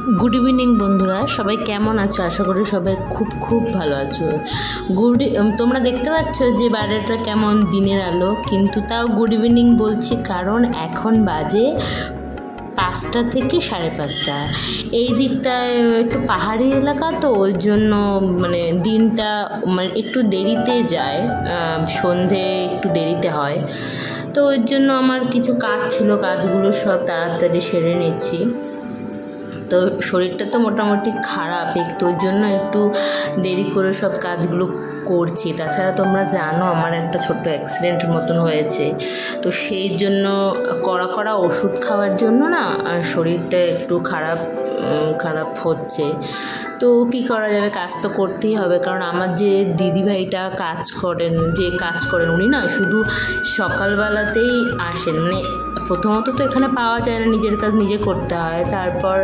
Good evening বন্ধুরা, সবাই কেমন আছো? আশা করি সবাই খুব ভালো আছো। তোমরা দেখতে পাচ্ছ যে বাইরেটা কেমন দিনের আলো, কিন্তু তাও গুড ইভিনিং বলছি কারণ এখন বাজে 5টা থেকে 5:30। এই দিকটায় একটু পাহাড়ি এলাকা, তো ওই জন্য মানে দিনটা মানে একটু দেরিতে যায়, সন্ধে একটু দেরিতে হয়। তো ওই জন্য আমার কিছু কাজ ছিল, কাজগুলো সব তাড়াতাড়ি সেরে নিচ্ছি। তো শরীরটা তো মোটামুটি খারাপ, একটু ওই জন্য একটু দেরি করে সব কাজগুলো করছি। তাছাড়া তোমরা জানো আমার একটা ছোট্ট অ্যাক্সিডেন্টের মতন হয়েছে, তো সেই জন্য কড়া ওষুধ খাওয়ার জন্য না শরীরটা একটু খারাপ হচ্ছে। তো কী করা যাবে, কাজ তো করতেই হবে, কারণ আমার যে দিদিভাইটা কাজ করেন উনি না শুধু সকালবেলাতেই আসেন। মানে প্রথমত তো এখানে পাওয়া যায় না, নিজের কাজ নিজে করতে হয়, তারপর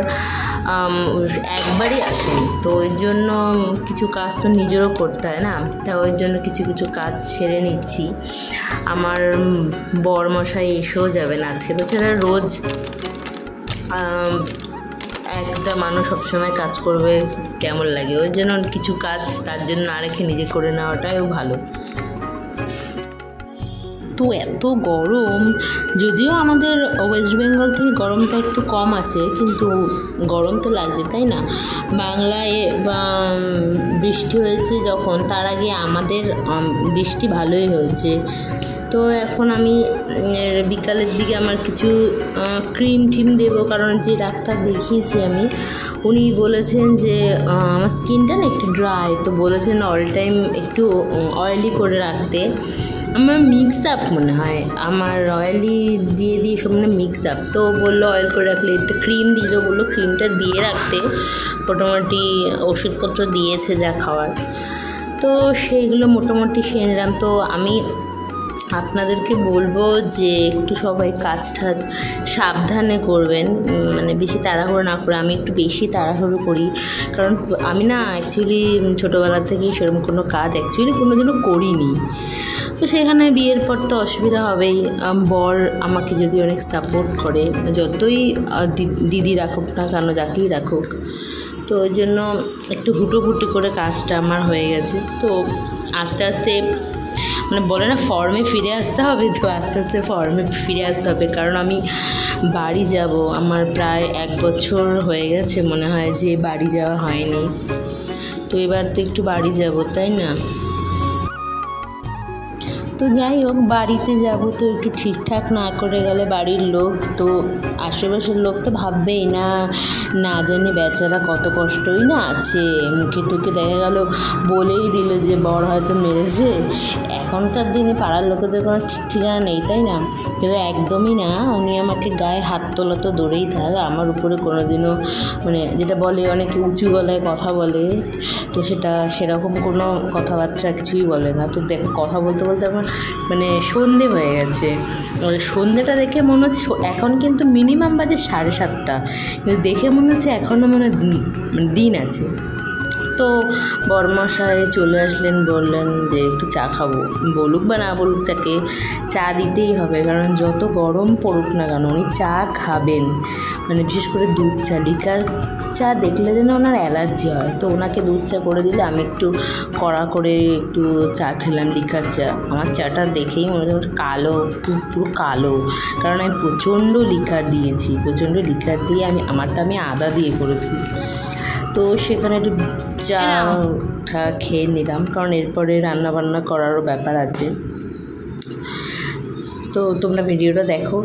একবারই আসেন। তো ওই জন্য কিছু কাজ তো নিজেরও করতে হয় না, তা ওই জন্য কিছু কাজ ছেড়ে নিচ্ছি। আমার বরমশাই এসেও যাবেন আজকে, তাছাড়া রোজ একটা মানুষ সবসময় কাজ করবে কেমন লাগে, ওই জন্য কিছু কাজ তার জন্য না রেখে নিজে করে নেওয়াটাও ভালো। তো এত গরম, যদিও আমাদের ওয়েস্ট বেঙ্গল থেকে গরমটা একটু কম আছে, কিন্তু গরম তো লাগছে, তাই না? বাংলায় বৃষ্টি হয়েছে যখন, তার আগে আমাদের বৃষ্টি ভালোই হয়েছে। তো এখন আমি বিকালের দিকে আমার কিছু ক্রিম দেবো, কারণ যে ডাক্তার দেখিয়েছি আমি, উনি বলেছেন যে আমার স্কিনটা না একটু ড্রাই, তো বলেছেন অল টাইম একটু অয়েলি করে রাখতে। আমার মিক্স আপ মনে হয়, আমার অয়েলি দিয়ে সব মানে মিক্স আপ, তো বললো অয়েল করে রাখলে, একটা ক্রিম দিল, বললো ক্রিমটা দিয়ে রাখতে। মোটামুটি ওষুধপত্র দিয়েছে যা খাওয়ার, তো সেইগুলো মোটামুটি সেরে নিলাম। তো আমি আপনাদেরকে বলবো যে একটু সবাই কাজ সাবধানে করবেন, মানে বেশি তাড়াহুড়ো না করে। আমি একটু বেশি তাড়াহুড়ো করি, কারণ আমি না অ্যাকচুয়ালি ছোটোবেলা থেকেই সেরকম কোনো কাজ কোনোদিনও করিনি। তো সেখানে বিয়ের পর তো অসুবিধা হবেই। বর আমাকে যদি অনেক সাপোর্ট করে, যতই দিদি রাখুক না কেন, যাকেই রাখুক, তো ওই জন্য একটু হুটোপুটি করে কাজটা আমার হয়ে গেছে। তো আস্তে মানে বলে না ফর্মে ফিরে আসতে হবে, তো আস্তে ফর্মে ফিরে আসতে হবে, কারণ আমি বাড়ি যাব। আমার প্রায় 1 বছর হয়ে গেছে মনে হয় যে বাড়ি যাওয়া হয়নি, তো এবার তো একটু বাড়ি যাব, তাই না? তো যাই হোক, বাড়িতে যাব, তো একটু ঠিকঠাক না করে গেলে বাড়ির লোক, তো আশেপাশের লোক তো ভাববেই না জানি বেচারা কত কষ্টই না আছে। মুখে দেখা গেল বলেই দিল যে বর হয়তো মেরেছে। এখনকার দিনে পাড়ার লোকেদের কোনো ঠিক ঠিকানা নেই, তাই না? কিন্তু একদমই না, উনি আমাকে গায়ে হাত তোলা তো দৌড়েই থাক, আমার উপরে কোনোদিনও মানে যেটা বলে অনেকে উঁচু গলায় কথা বলে, তো সেরকম কোনো কথাবার্তা কিছুই বলে না। তো দেখো, কথা বলতে আমার মানে সন্ধে হয়ে গেছে, সন্ধেটা দেখে মনে হচ্ছে এখন কিন্তু মিনিমাম বাজে 7:30, কিন্তু দেখে মনে হচ্ছে এখনও দিন আছে। তো বরমশাই চলে আসলেন, বললেন যে একটু চা খাবো। বলুক বা না বলুক, চা দিতেই হবে, কারণ যত গরম পড়ুক না কেন উনি চা খাবেন। মানে বিশেষ করে দুধ চা, লিকার চা দেখলে যেন ওনার অ্যালার্জি হয়, তো ওনাকে দুধ চা করে দিলে আমি একটু কড়া করে একটু চা খেলাম, লিকার চা। আমার চাটা দেখেই মনে হচ্ছে কালো, পুরো কালো, কারণ আমি প্রচণ্ড লিকার দিয়ে আমি আদা দিয়ে করেছি। তো সেখানে একটু চা খেয়ে নিলাম, কারণ এরপরে রান্নাবান্না করারও ব্যাপার আছে। তো তোমরা ভিডিওটা দেখো।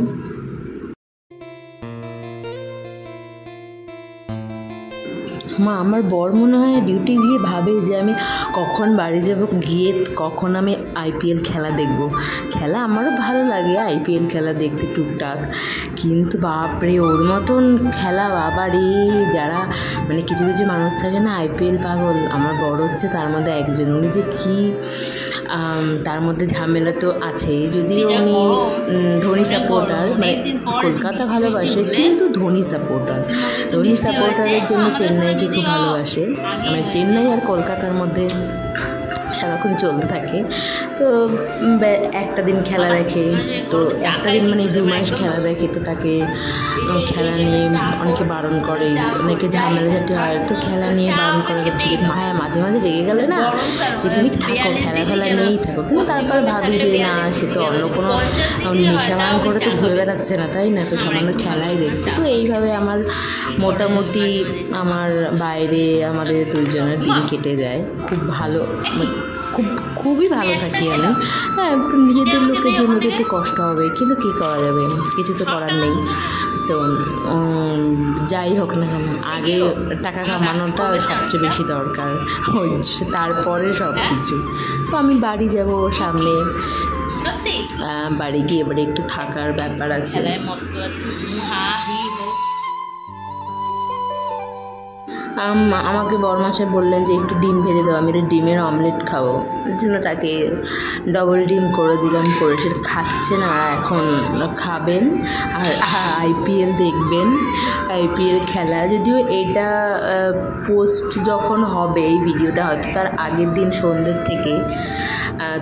আমার বর মনে হয় ডিউটি গিয়ে ভাবে যে আমি কখন বাড়ি যাব, গিয়ে কখন আমি IPL খেলা দেখব। খেলা আমারও ভালো লাগে, IPL খেলা দেখতে টুকটাক, কিন্তু বাপরে ওর মতন খেলা বাবারে, যারা মানে কিছু মানুষ থাকে না IPL পাগল, আমার বড় হচ্ছে তার মধ্যে একজন। উনি যে কী তার মধ্যে ঝামেলা তো আছেই, যদিও উনি ধোনি সাপোর্টার, মানে কলকাতা ভালোবাসে কিন্তু ধোনি সাপোর্টারের জন্য চেন্নাইকে খুব ভালোবাসে। মানে চেন্নাই আর কলকাতার মধ্যে সারাক্ষণ চলতে থাকে। তো একটা দিন খেলা দেখে, তো একটা দিন মানে 2 মাস খেলা দেখে, তো তাকে খেলা নিয়ে অনেকে বারণ করে, অনেকে ঝামেলাঝাটি হয়, তো খেলা নিয়ে বারণ করে ঠিক মায়া মাঝে মাঝে রেগে গেলে না যে তুমি থাকো খেলা নিয়েই থাকো, কিন্তু তারপর ভাবি যে না সে তো অন্য কোনো নেশা ভান করে তো ঘুরে বেড়াচ্ছে না, তাই না, তো সামান্য খেলাই দেখছে। তো এইভাবে আমার মোটামুটি আমার বাইরে আমাদের 2 জনের দিন কেটে যায়, খুব ভালো, খুবই ভালো থাকি আমি। হ্যাঁ, নিজেদের লোকের জন্য তো একটু কষ্ট হবে, কিন্তু কী করা যাবে, কিছু তো করার নেই। তো যাই হোক না কেন, আগে টাকা কামানোটা সবচেয়ে বেশি দরকার, তারপরে সব কিছু। তো আমি বাড়ি যাব সামনে, বাড়ি গিয়ে এবারে একটু থাকার ব্যাপার আছে। আমাকে বরমাশাই বললেন যে একটু ডিম ভেজে দেবো, আমি একটু ডিমের অমলেট খাবো, এর জন্য তাকে ডবল ডিম করে দিলাম, করে সে খাচ্ছে না, আর এখন খাবেন আর IPL দেখবেন, IPL খেলা। যদিও এটা পোস্ট যখন হবে এই ভিডিওটা, হয়তো তার আগের দিন সন্ধ্যের থেকে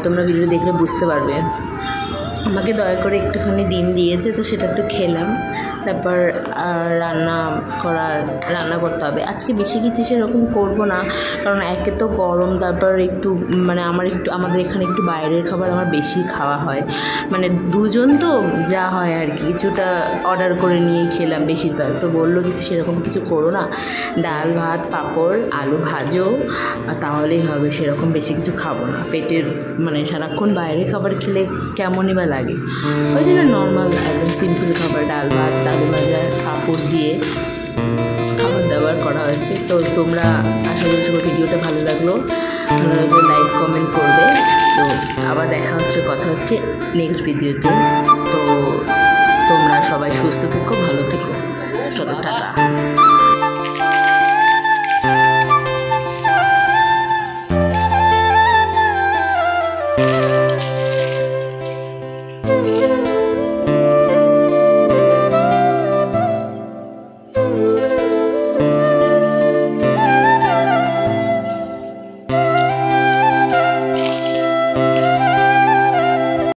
তোমরা ভিডিও দেখলে বুঝতে পারবে। আমাকে দয়া করে একটুখানি ডিম দিয়েছে, তো সেটা একটু খেলাম। তারপর রান্না করতে হবে। আজকে বেশি কিছু সেরকম করবো না, কারণ একে তো গরম, তারপর একটু মানে আমাদের এখানে একটু বাইরের খাবার আমার বেশি খাওয়া হয়, মানে 2 জন তো যা হয় আর কি, কিছুটা অর্ডার করে নিয়েই খেলাম বেশিরভাগ। তো বললো কিছু সেরকম কিছু করো না, ডাল ভাত পাঁপড় আলু ভাজো, তাহলেই হবে, সেরকম বেশি কিছু খাবো না, পেটের মানে সারাক্ষণ বাইরে খাবার খেলে কেমনই বা লাগে, ওই জন্য নর্মাল একদম সিম্পল খাবার, ডাল ভাত আলু ভাজা পাঁপড় দিয়ে খাবার দাবার করা হয়েছে। তো তোমরা আশা করি সবার ভিডিওটা ভালো লাগলো, লাইক কমেন্ট করবে। তো আবার কথা হচ্ছে নেক্সট ভিডিওতে। তো তোমরা সবাই সুস্থ থেকো, ভালো থেকো, চলো টাটা।